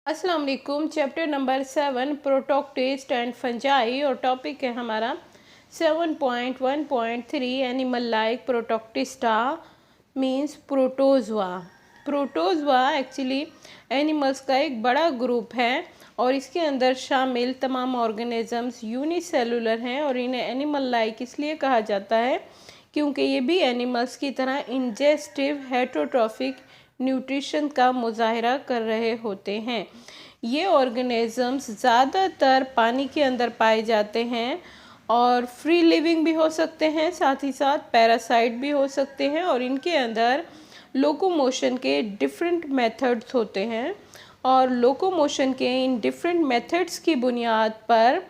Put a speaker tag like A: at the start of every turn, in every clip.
A: अस्सलाम वालेकुम। Chapter number 7 प्रोटोक्टेस्ट and fungi और टॉपिक है हमारा 7.1.3 animal like Protoctista means protozoa. Protozoa actually animals का एक बड़ा ग्रुप है और इसके अंदर शामिल तमाम ऑर्गेनिजम्स यूनिसेलुलर हैं और इन्हें एनिमल लाइक इसलिए कहा जाता है क्योंकि ये भी एनिमल्स की तरह इंजेस्टिव हेटरोट्रॉफिक न्यूट्रिशन का मुजाहरा कर रहे होते हैं। ये ऑर्गेनिजम्स ज़्यादातर पानी के अंदर पाए जाते हैं और फ्री लिविंग भी हो सकते हैं, साथ ही साथ पैरासाइट भी हो सकते हैं और इनके अंदर लोकोमोशन के डिफरेंट मेथड्स होते हैं और लोकोमोशन के इन डिफरेंट मेथड्स की बुनियाद पर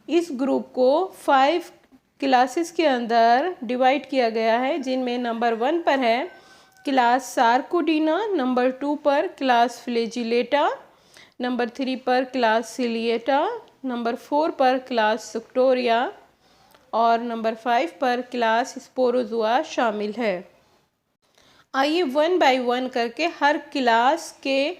A: इस ग्रुप को 5 क्लासेस के अंदर डिवाइड किया गया है, जिनमें नंबर 1 पर है क्लास सार्कोडीना, नंबर 2 पर क्लास फ्लैजिलेटा, नंबर 3 पर क्लास सिलिएटा, नंबर 4 पर क्लास सुक्टोरिया और नंबर 5 पर क्लास स्पोरोजोआ शामिल है। आइए 1 बाय 1 करके हर क्लास के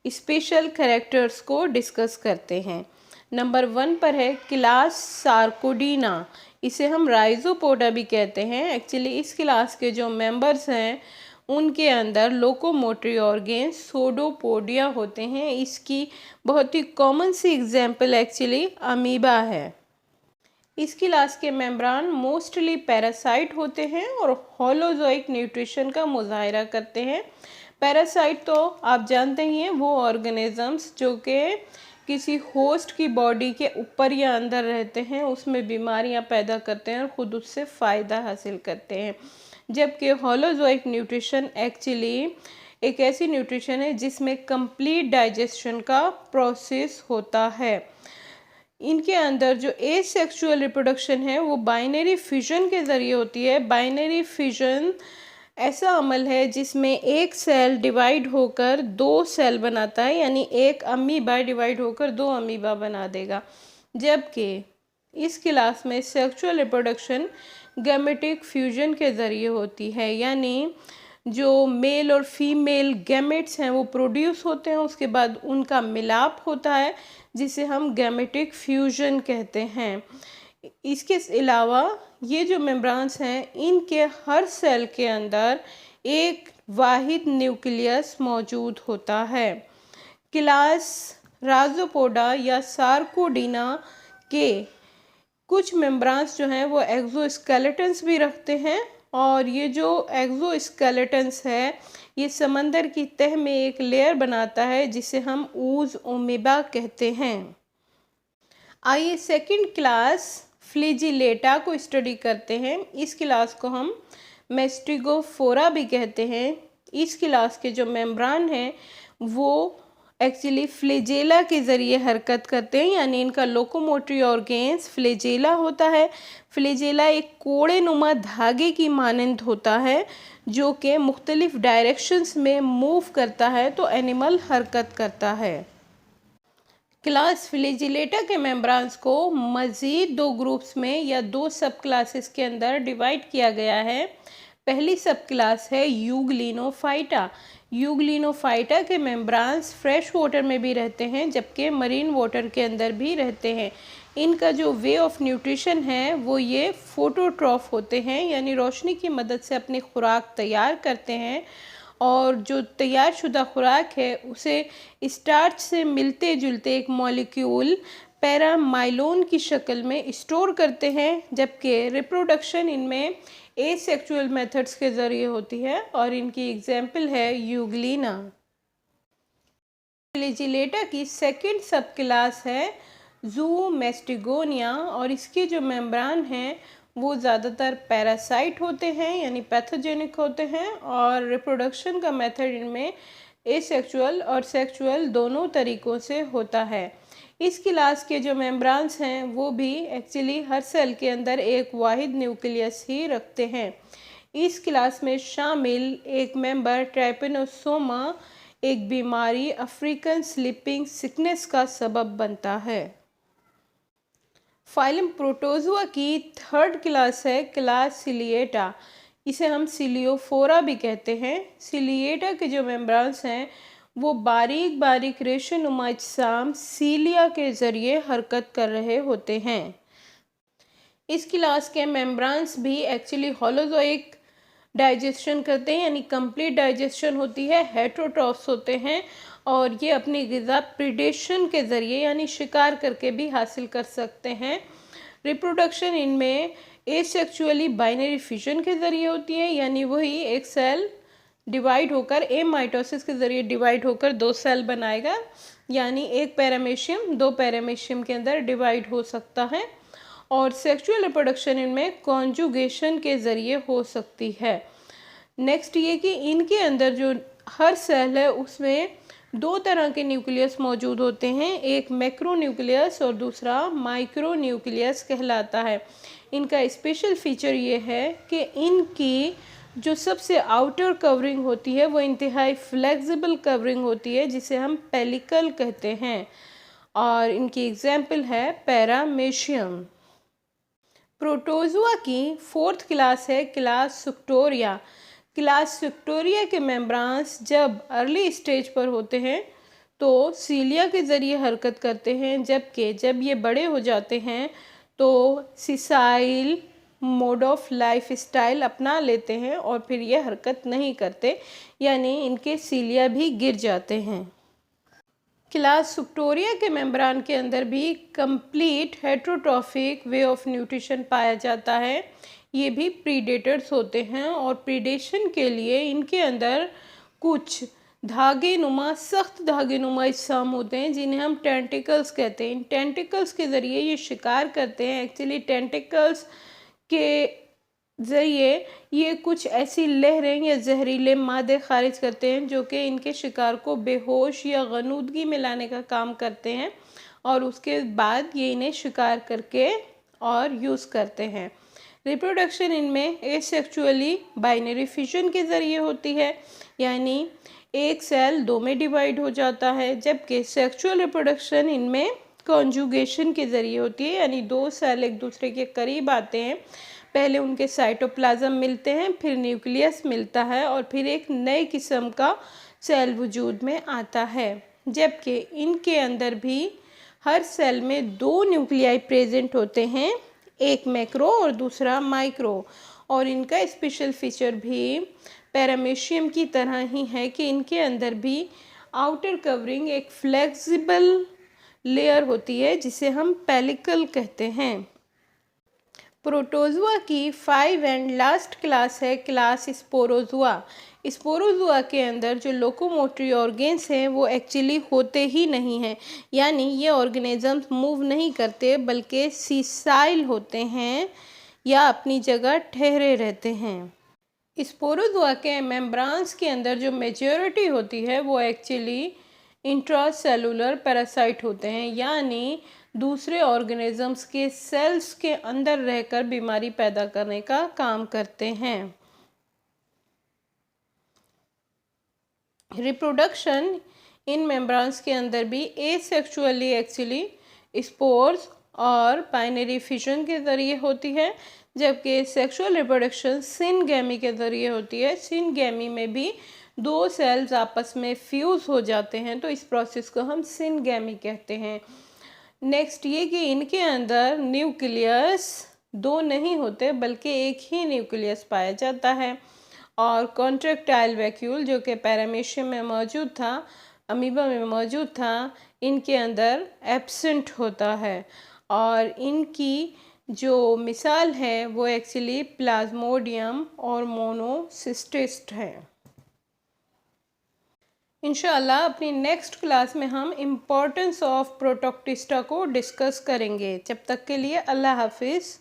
A: स्पेशल कैरेक्टर्स को डिस्कस करते हैं। नंबर 1 पर है क्लास सार्कोडीना, इसे हम राइजोपोडा भी कहते हैं। एक्चुअली इस क्लास के जो मेंबर्स हैं उनके अंदर लोकोमोटरी ऑर्गेन्स सोडोपोडिया होते हैं। इसकी बहुत ही कॉमन सी एग्जाम्पल एक्चुअली अमीबा है। इस क्लास के मेम्ब्रान मोस्टली पैरासाइट होते हैं और होलोजोइक न्यूट्रिशन का मुजाहरा करते हैं। पैरासाइट तो आप जानते ही हैं, वो ऑर्गेनिजम्स जो कि किसी होस्ट की बॉडी के ऊपर या अंदर रहते हैं, उसमें बीमारियां पैदा करते हैं और ख़ुद उससे फ़ायदा हासिल करते हैं। जबकि होलोजोइक न्यूट्रिशन एक्चुअली एक ऐसी न्यूट्रिशन है जिसमें कंप्लीट डाइजेशन का प्रोसेस होता है। इनके अंदर जो एसेक्सुअल रिप्रोडक्शन है वो बाइनरी फिजन के ज़रिए होती है। बाइनरी फिजन ऐसा अमल है जिसमें एक सेल डिवाइड होकर 2 सेल बनाता है, यानी एक अमीबा डिवाइड होकर 2 अमीबा बना देगा। जबकि इस क्लास में सेक्सुअल रिप्रोडक्शन गैमेटिक फ्यूजन के ज़रिए होती है, यानी जो मेल और फीमेल गैमेट्स हैं वो प्रोड्यूस होते हैं, उसके बाद उनका मिलाप होता है जिसे हम गैमेटिक फ्यूजन कहते हैं। इसके अलावा ये जो मेम्ब्रान्स हैं इनके हर सेल के अंदर एक वाहिद न्यूक्लियस मौजूद होता है। क्लास राइजोपोडा या सार्कोडीना के कुछ मेम्ब्रान्स जो हैं वो एक्सोस्केलेटन्स भी रखते हैं और ये जो एक्सोस्केलेटन्स है ये समंदर की तह में एक लेयर बनाता है जिसे हम ऊज ओमेबा कहते हैं। आइए सेकंड क्लास फ्लैजिलेटा को स्टडी करते हैं। इस क्लास को हम मैस्टिगोफोरा भी कहते हैं। इस क्लास के जो मेम्ब्रान हैं वो एक्चुअली फ्लैजेला के ज़रिए हरकत करते हैं, यानी इनका लोकोमोटरी ऑर्गेन्स फ्लैजेला होता है। फ्लैजेला एक कोड़े नुमा धागे की मानंद होता है जो कि मुख्तलिफ डायरेक्शंस में मूव करता है तो एनिमल हरकत करता है। क्लास फ्लैजिलेटा के मेम्ब्रान्स को मज़ीद 2 ग्रुप्स में या 2 सब क्लासेस के अंदर डिवाइड किया गया है। पहली सब क्लास है यूग्लिनोफाइटा। यूग्लिनोफाइटा के मेम्ब्रान्स फ्रेश वाटर में भी रहते हैं जबकि मरीन वाटर के अंदर भी रहते हैं। इनका जो वे ऑफ न्यूट्रिशन है वो ये फोटोट्रॉफ होते हैं, यानी रोशनी की मदद से अपनी खुराक तैयार करते हैं और जो तैयार शुदा खुराक है उसे स्टार्च से मिलते जुलते एक मॉलिक्यूल पैरामाइलोन की शक्ल में स्टोर करते हैं। जबकि रिप्रोडक्शन इनमें एसेक्सुअल मेथड्स के ज़रिए होती है और इनकी एग्जाम्पल है यूग्लिना। फ्लैजिलेटा की सेकंड सब क्लास है ज़ूमेस्टिगोनिया और इसके जो मेम्ब्रान हैं वो ज़्यादातर पैरासाइट होते हैं, यानी पैथोजेनिक होते हैं और रिप्रोडक्शन का मेथड इनमें एसेक्सुअल और सेक्सुअल दोनों तरीक़ों से होता है। इस क्लास के जो मेम्ब्रान्स हैं वो भी एक्चुअली हर सेल के अंदर एक वाहिद न्यूक्लियस ही रखते हैं। इस क्लास में शामिल एक मेंबर ट्राइपेनोसोमा एक बीमारी अफ्रीकन स्लीपिंग सिकनेस का सबब बनता है। फाइलम प्रोटोजोआ की थर्ड क्लास है क्लास सिलिएटा। इसे हम सिलियोफोरा भी कहते हैं। सिलिएटा के जो मेम्ब्रान्स हैं वो बारीक बारीक रेशेनुमा अजसाम सीलिया के ज़रिए हरकत कर रहे होते हैं। इस क्लास के मेम्ब्रान्स भी एक्चुअली होलोजोइक डाइजेशन करते हैं, यानी कंप्लीट डाइजेशन होती है, हेटरोट्रॉफ्स होते हैं और ये अपनी ग़िज़ा प्रीडेशन के ज़रिए यानी शिकार करके भी हासिल कर सकते हैं। रिप्रोडक्शन इनमें एसेक्सुअली बाइनरी फिशन के ज़रिए होती है, यानी वही एक सेल डिवाइड होकर माइटोसिस के ज़रिए डिवाइड होकर दो सेल बनाएगा, यानी एक पैरामेशियम दो पैरामेशियम के अंदर डिवाइड हो सकता है। और सेक्सुअल रिप्रोडक्शन इनमें कॉन्जुगेशन के ज़रिए हो सकती है। नेक्स्ट ये कि इनके अंदर जो हर सेल है उसमें दो तरह के न्यूक्लियस मौजूद होते हैं, एक मैक्रो न्यूक्लियस और दूसरा माइक्रो न्यूक्लियस कहलाता है। इनका स्पेशल फीचर ये है कि इनकी जो सबसे आउटर कवरिंग होती है वो इंतहाई फ्लेक्सिबल कवरिंग होती है, जिसे हम पेलिकल कहते हैं, और इनकी एग्जाम्पल है पैरामेशियम। प्रोटोजुआ की फोर्थ क्लास है क्लास सुक्टोरिया। क्लास सुक्टोरिया के मेम्ब्रान्स जब अर्ली स्टेज पर होते हैं तो सीलिया के ज़रिए हरकत करते हैं, जबकि जब ये बड़े हो जाते हैं तो sessile mode of life style अपना लेते हैं और फिर ये हरकत नहीं करते, यानी इनके सीलिया भी गिर जाते हैं। क्लास सुक्टोरिया के मेम्ब्रान के अंदर भी complete heterotrophic way of nutrition पाया जाता है। ये भी प्रीडेटर्स होते हैं और प्रीडेशन के लिए इनके अंदर कुछ धागे नुमा सख्त धागे नुमा अजसाम होते हैं, जिन्हें हम टेंटिकल्स कहते हैं। इन टेंटिकल्स के ज़रिए ये शिकार करते हैं। एक्चुअली टेंटिकल्स के ज़रिए ये कुछ ऐसी लहरें या जहरीले मादे खारिज करते हैं जो कि इनके शिकार को बेहोश या गनूदगी में लाने का काम करते हैं, और उसके बाद ये इन्हें शिकार करके और यूज़ करते हैं। रिप्रोडक्शन इनमें एसेक्सुअली बाइनरी फिशन के ज़रिए होती है, यानी एक सेल दो में डिवाइड हो जाता है, जबकि सेक्सुअल रिप्रोडक्शन इनमें कॉन्जुगेशन के ज़रिए होती है, यानी दो सेल एक दूसरे के करीब आते हैं, पहले उनके साइटोप्लाज्म मिलते हैं, फिर न्यूक्लियस मिलता है और फिर एक नए किस्म का सेल वजूद में आता है। जबकि इनके अंदर भी हर सेल में दो न्यूक्लियाई प्रेजेंट होते हैं, एक मैक्रो और दूसरा माइक्रो, और इनका स्पेशल फीचर भी पैरामेशियम की तरह ही है कि इनके अंदर भी आउटर कवरिंग एक फ्लेक्सिबल लेयर होती है, जिसे हम पेलिकल कहते हैं। प्रोटोजुआ की 5 एंड लास्ट क्लास है क्लास स्पोरोजुआ। स्पोरोजुआ के अंदर जो लोकोमोटरी ऑर्गेन्स हैं वो एक्चुअली होते ही नहीं हैं, यानी ये ऑर्गेनिजम्स मूव नहीं करते बल्कि सीसाइल होते हैं या अपनी जगह ठहरे रहते हैं। स्पोरोजुआ के मेम्ब्रान्स के अंदर जो मेजॉरिटी होती है वो एक्चुअली इंट्रासेलुलर पैरासाइट होते हैं, यानी दूसरे ऑर्गेनिजम्स के सेल्स के अंदर रहकर बीमारी पैदा करने का काम करते हैं। रिप्रोडक्शन इन मेम्ब्रान्स के अंदर भी एसेक्सुअली एक्चुअली स्पोर्स और बाइनरी फिशन के ज़रिए होती है, जबकि सेक्सुअल रिप्रोडक्शन सिनगैमी के ज़रिए होती है। सिनगैमी में भी दो सेल्स आपस में फ्यूज़ हो जाते हैं, तो इस प्रोसेस को हम सिनगैमी कहते हैं। नेक्स्ट ये कि इनके अंदर न्यूक्लियस दो नहीं होते बल्कि एक ही न्यूक्लियस पाया जाता है, और कॉन्ट्रैक्टाइल वैक्यूल जो कि पैरामेशियम में मौजूद था, अमीबा में मौजूद था, इनके अंदर एब्सेंट होता है। और इनकी जो मिसाल है वो एक्चुअली प्लाज्मोडियम और मोनोसिस्टिस्ट है। इंशाअल्लाह अपनी नेक्स्ट क्लास में हम इम्पोर्टेंस ऑफ प्रोटोक्टिस्टा को डिस्कस करेंगे। जब तक के लिए अल्लाह हाफिज़।